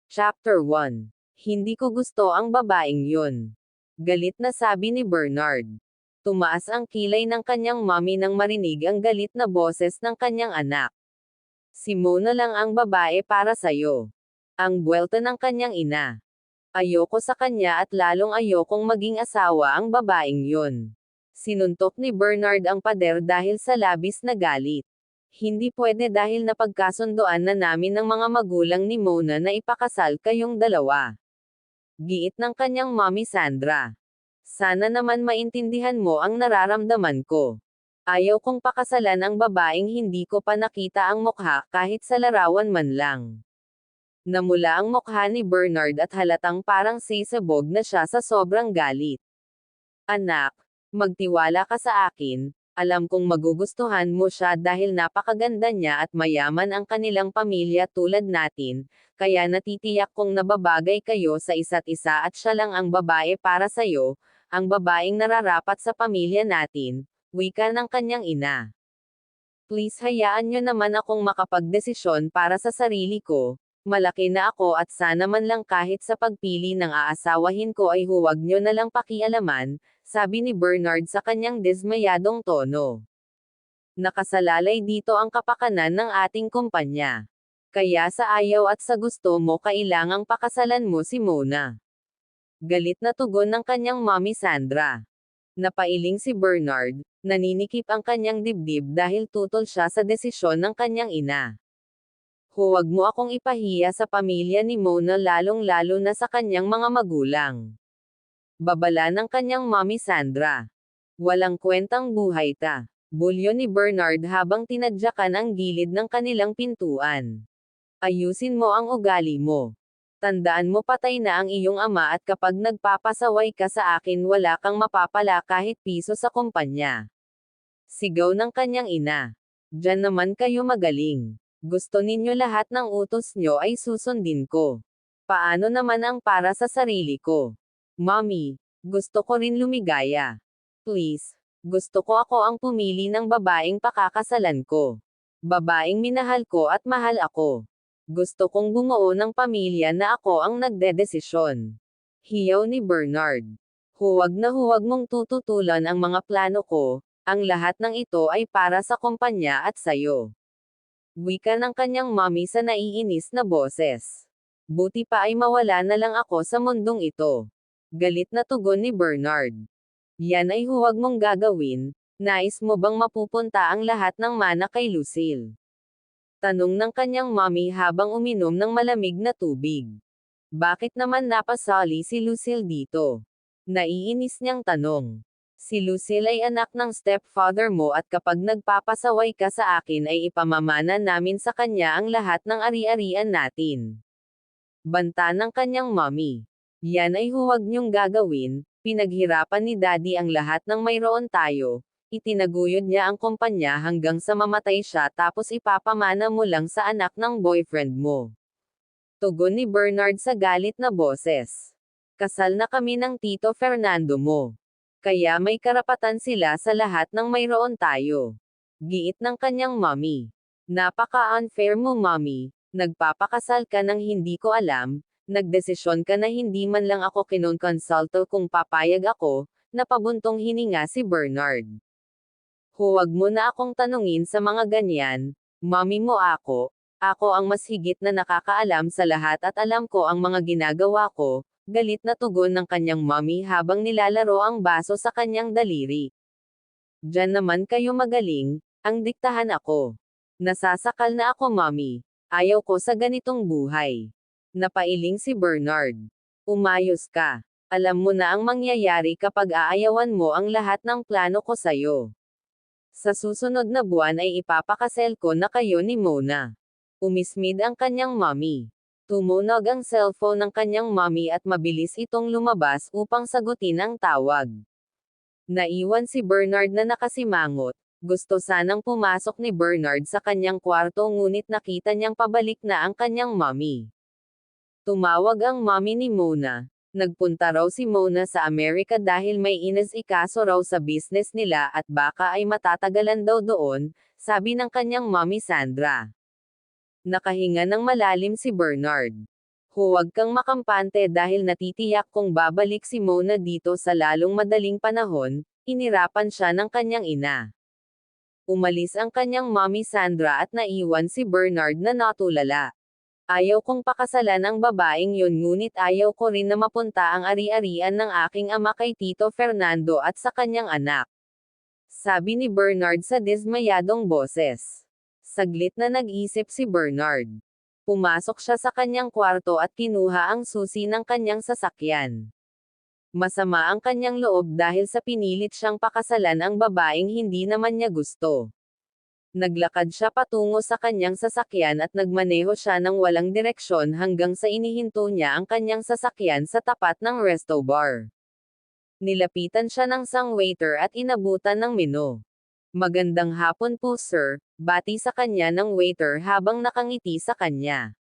Chapter 1. Hindi ko gusto ang babaeng yun. Galit na sabi ni Bernard. Tumaas ang kilay ng kanyang mommy nang marinig ang galit na boses ng kanyang anak. Si Mona lang ang babae para sayo. Ang buwelta ng kanyang ina. Ayoko sa kanya at lalong ayokong maging asawa ang babaeng yun. Sinuntok ni Bernard ang pader dahil sa labis na galit. Hindi pwede dahil napagkasundoan na namin ng mga magulang ni Mona na ipakasal kayong dalawa. Giit ng kanyang mommy Sandra. Sana naman maintindihan mo ang nararamdaman ko. Ayaw kong pakasalan ang babaeng hindi ko pa nakita ang mukha kahit sa larawan man lang. Namula ang mukha ni Bernard at halatang parang sisabog na siya sa sobrang galit. Anak, magtiwala ka sa akin. Alam kong magugustuhan mo siya dahil napakaganda niya at mayaman ang kanilang pamilya tulad natin, kaya natitiyak kong nababagay kayo sa isa't isa at siya lang ang babae para sayo, ang babaeng nararapat sa pamilya natin, wika ng kanyang ina. Please hayaan nyo naman akong makapagdesisyon para sa sarili ko, malaki na ako at sana man lang kahit sa pagpili ng aasawahin ko ay huwag nyo na lang pakialaman, sabi ni Bernard sa kanyang dismayadong tono. Nakasalalay dito ang kapakanan ng ating kumpanya. Kaya sa ayaw at sa gusto mo kailangang pakasalan mo si Mona. Galit na tugon ng kanyang mommy Sandra. Napailing si Bernard, naninikip ang kanyang dibdib dahil tutol siya sa desisyon ng kanyang ina. Huwag mo akong ipahiya sa pamilya ni Mona lalong-lalo na sa kanyang mga magulang. Babala ng kanyang mommy Sandra. Walang kwentang buhay ta. Bulyo ni Bernard habang tinadyakan ang gilid ng kanilang pintuan. Ayusin mo ang ugali mo. Tandaan mo patay na ang iyong ama at kapag nagpapasaway ka sa akin wala kang mapapala kahit piso sa kumpanya. Sigaw ng kanyang ina. Diyan naman kayo magaling. Gusto ninyo lahat ng utos nyo ay susundin ko. Paano naman ang para sa sarili ko? Mommy, gusto ko rin lumigaya. Please, gusto ko ako ang pumili ng babaeng pakakasalan ko. Babaeng minahal ko at mahal ako. Gusto kong bumuo ng pamilya na ako ang nagdedesisyon. Hiyaw ni Bernard. Huwag na huwag mong tututulan ang mga plano ko, ang lahat ng ito ay para sa kumpanya at sayo. Wika ng kanyang mommy sa naiinis na boses. Buti pa ay mawala na lang ako sa mundong ito. Galit na tugon ni Bernard. Yan ay huwag mong gagawin, nais mo bang mapupunta ang lahat ng mana kay Lucille? Tanong ng kanyang mommy habang uminom ng malamig na tubig. Bakit naman napasali si Lucille dito? Naiinis niyang tanong. Si Lucille ay anak ng stepfather mo at kapag nagpapasaway ka sa akin ay ipamamana namin sa kanya ang lahat ng ari-arian natin. Banta ng kanyang mommy. Yan ay huwag niyong gagawin, pinaghirapan ni Daddy ang lahat ng mayroon tayo, itinaguyod niya ang kumpanya hanggang sa mamatay siya tapos ipapamana mo lang sa anak ng boyfriend mo. Tugon ni Bernard sa galit na boses. Kasal na kami ng Tito Fernando mo. Kaya may karapatan sila sa lahat ng mayroon tayo. Giit ng kanyang mommy. Napaka-unfair mo mommy, nagpapakasal ka ng hindi ko alam, nagdesisyon ka na hindi man lang ako kinonkonsulto kung papayag ako, napabuntong hininga si Bernard. Huwag mo na akong tanungin sa mga ganyan, mommy mo ako ang mas higit na nakakaalam sa lahat at alam ko ang mga ginagawa ko, galit na tugon ng kanyang mommy habang nilalaro ang baso sa kanyang daliri. Diyan naman kayo magaling, ang diktahan ako. Nasasakal na ako mommy, ayaw ko sa ganitong buhay. Napailing si Bernard. Umayos ka. Alam mo na ang mangyayari kapag aayawan mo ang lahat ng plano ko sayo. Sa susunod na buwan ay ipapakasel ko na kayo ni Mona. Umismid ang kanyang mommy. Tumunog ang cellphone ng kanyang mommy at mabilis itong lumabas upang sagutin ang tawag. Naiwan si Bernard na nakasimangot. Gusto sanang pumasok ni Bernard sa kanyang kwarto ngunit nakita niyang pabalik na ang kanyang mommy. Tumawag ang mommy ni Mona. Nagpunta raw si Mona sa Amerika dahil may inasikaso raw sa business nila at baka ay matatagalan daw doon, sabi ng kanyang mommy Sandra. Nakahinga ng malalim si Bernard. Huwag kang makampante dahil natitiyak kung babalik si Mona dito sa lalong madaling panahon, inirapan siya ng kanyang ina. Umalis ang kanyang mommy Sandra at naiwan si Bernard na natulala. Ayaw kong pakasalan ang babaeng yun ngunit ayaw ko rin na mapunta ang ari-arian ng aking ama kay Tito Fernando at sa kanyang anak. Sabi ni Bernard sa dismayadong boses. Saglit na nag-isip si Bernard. Pumasok siya sa kanyang kwarto at kinuha ang susi ng kanyang sasakyan. Masama ang kanyang loob dahil sa pinilit siyang pakasalan ang babaeng hindi naman niya gusto. Naglakad siya patungo sa kanyang sasakyan at nagmaneho siya ng walang direksyon hanggang sa inihinto niya ang kanyang sasakyan sa tapat ng resto bar. Nilapitan siya ng isang waiter at inabutan ng menu. Magandang hapon po sir, bati sa kanya ng waiter habang nakangiti sa kanya.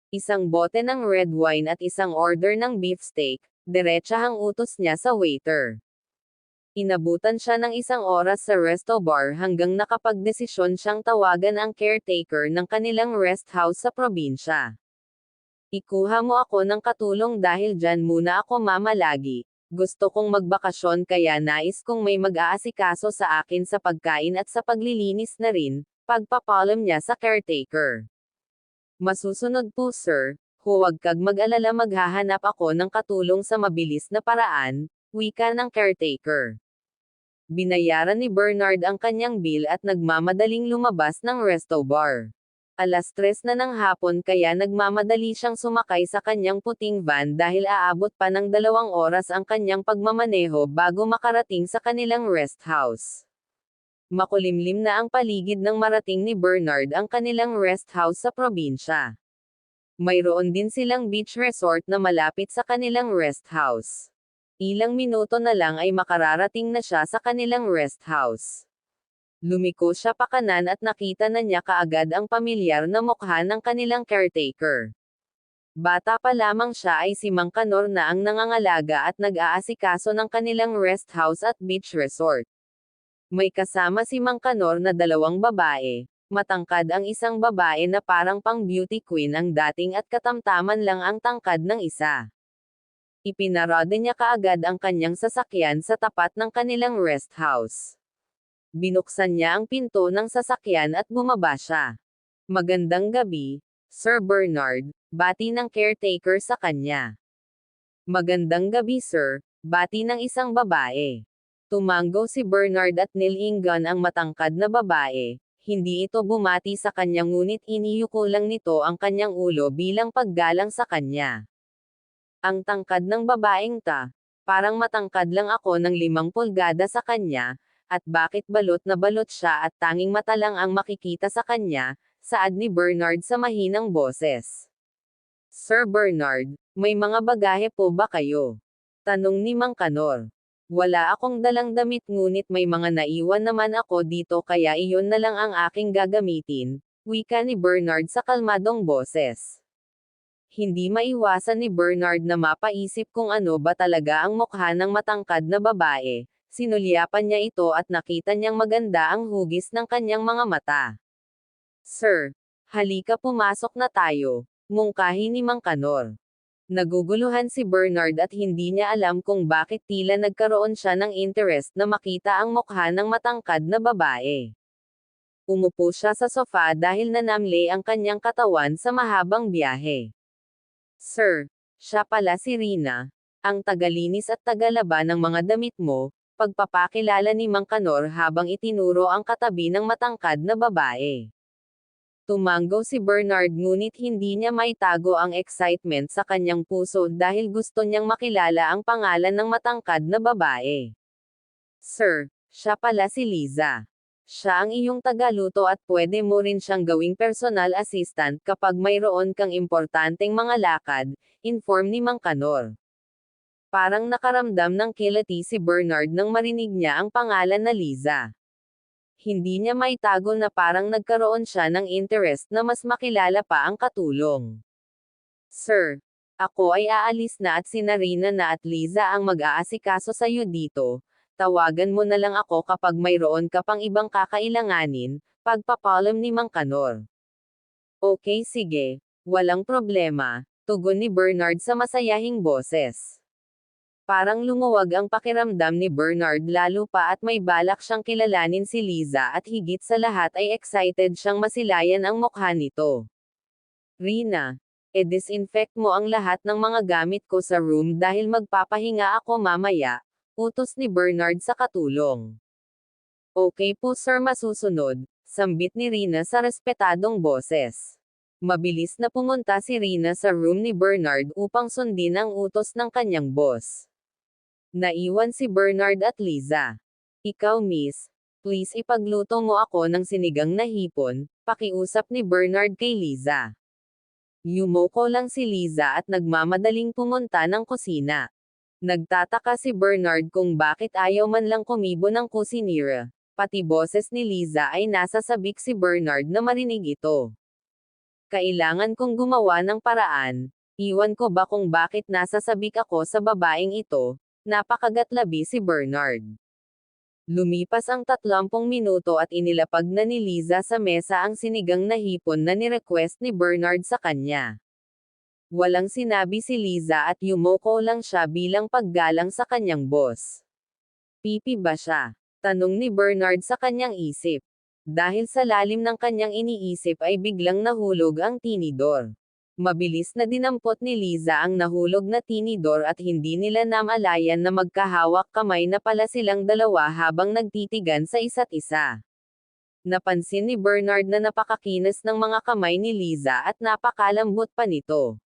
Isang bote ng red wine at isang order ng beefsteak, diretsahang utos niya sa waiter. Inabutan siya ng 1 oras sa resto bar hanggang nakapagdesisyon siyang tawagan ang caretaker ng kanilang rest house sa probinsya. Ikuha mo ako ng katulong dahil dyan muna ako mamalagi. Gusto kong magbakasyon kaya nais kong may mag-aasikaso sa akin sa pagkain at sa paglilinis na rin, pagpapalam niya sa caretaker. Masusunod po sir, huwag kag mag-alala maghahanap ako ng katulong sa mabilis na paraan, wika ng caretaker. Binayaran ni Bernard ang kanyang bill at nagmamadaling lumabas ng resto bar. 3:00 na ng hapon kaya nagmamadali siyang sumakay sa kanyang puting van dahil aabot pa ng 2 oras ang kanyang pagmamaneho bago makarating sa kanilang rest house. Makulimlim na ang paligid nang marating ni Bernard ang kanilang rest house sa probinsya. Mayroon din silang beach resort na malapit sa kanilang rest house. Ilang minuto na lang ay makararating na siya sa kanilang rest house. Lumiko siya pakanan at nakita na niya kaagad ang pamilyar na mukha ng kanilang caretaker. Bata pa lamang siya ay si Mang Kanor na ang nangangalaga at nag-aasikaso ng kanilang rest house at beach resort. May kasama si Mang Kanor na 2 babae, matangkad ang isang babae na parang pang beauty queen ang dating at katamtaman lang ang tangkad ng isa. Ipinarada niya kaagad ang kanyang sasakyan sa tapat ng kanilang rest house. Binuksan niya ang pinto ng sasakyan at bumaba siya. Magandang gabi, Sir Bernard, bati ng caretaker sa kanya. Magandang gabi sir, bati ng isang babae. Tumango si Bernard at nilingan ang matangkad na babae. Hindi ito bumati sa kanya ngunit iniyuko lang nito ang kanyang ulo bilang paggalang sa kanya. Ang tangkad ng babaeng ta, parang matangkad lang ako ng 5 pulgada sa kanya, at bakit balot na balot siya at tanging mata lang ang makikita sa kanya, saad ni Bernard sa mahinang boses. Sir Bernard, may mga bagahe po ba kayo? Tanong ni Mang Kanor. Wala akong dalang damit ngunit may mga naiwan naman ako dito kaya iyon na lang ang aking gagamitin, wika ni Bernard sa kalmadong boses. Hindi maiwasan ni Bernard na mapaisip kung ano ba talaga ang mukha ng matangkad na babae. Sinulyapan niya ito at nakita niyang maganda ang hugis ng kanyang mga mata. Sir, halika pumasok na tayo, mungkahi ni Mang Kanor. Naguguluhan si Bernard at hindi niya alam kung bakit tila nagkaroon siya ng interest na makita ang mukha ng matangkad na babae. Umupo siya sa sofa dahil nanamli ang kanyang katawan sa mahabang biyahe. Sir, siya pala si Rina, ang tagalinis at tagalaba ng mga damit mo, pagpapakilala ni Mang Kanor habang itinuro ang katabi ng matangkad na babae. Tumango si Bernard ngunit hindi niya maitago ang excitement sa kanyang puso dahil gusto niyang makilala ang pangalan ng matangkad na babae. Sir, siya pala si Liza. Siya ang iyong tagaluto at pwede mo rin siyang gawing personal assistant kapag mayroon kang importanteng mga lakad, inform ni Mang Kanor. Parang nakaramdam ng kilati si Bernard nang marinig niya ang pangalan na Liza. Hindi niya maitago na parang nagkaroon siya ng interest na mas makilala pa ang katulong. Sir, ako ay aalis na at sina Rina na at Liza ang mag-aasikaso sa iyo dito. Tawagan mo na lang ako kapag mayroon ka pang ibang kakailanganin, pagpapalam ni Mang Kanor. Okay sige, walang problema. Tugon ni Bernard sa masayahing boses. Parang lumuwag ang pakiramdam ni Bernard lalo pa at may balak siyang kilalanin si Liza at higit sa lahat ay excited siyang masilayan ang mukha nito. Rina, disinfect mo ang lahat ng mga gamit ko sa room dahil magpapahinga ako mamaya, utos ni Bernard sa katulong. Okay po sir, masusunod, sambit ni Rina sa respetadong boses. Mabilis na pumunta si Rina sa room ni Bernard upang sundin ang utos ng kanyang boss. Naiwan si Bernard at Liza. Ikaw miss, please ipagluto mo ako ng sinigang na hipon, pakiusap ni Bernard kay Liza. Yumoko lang si Liza at nagmamadaling pumunta ng kusina. Nagtataka si Bernard kung bakit ayaw man lang kumibo ng kusinira. Pati boses ni Liza ay nasa sabik si Bernard na marinig ito. Kailangan kong gumawa ng paraan, iwan ko ba kung bakit nasa sabik ako sa babaeng ito, napakagatlabi si Bernard. Lumipas ang 30 minuto at inilapag na ni Liza sa mesa ang sinigang na hipon na ni-request ni Bernard sa kanya. Walang sinabi si Liza at yumoko lang siya bilang paggalang sa kanyang boss. Pipi ba siya? Tanong ni Bernard sa kanyang isip. Dahil sa lalim ng kanyang iniisip ay biglang nahulog ang tinidor. Mabilis na dinampot ni Liza ang nahulog na tinidor at hindi nila namalayan na magkahawak kamay na pala silang dalawa habang nagtitigan sa isa't isa. Napansin ni Bernard na napakakinis ng mga kamay ni Liza at napakalambot pa nito.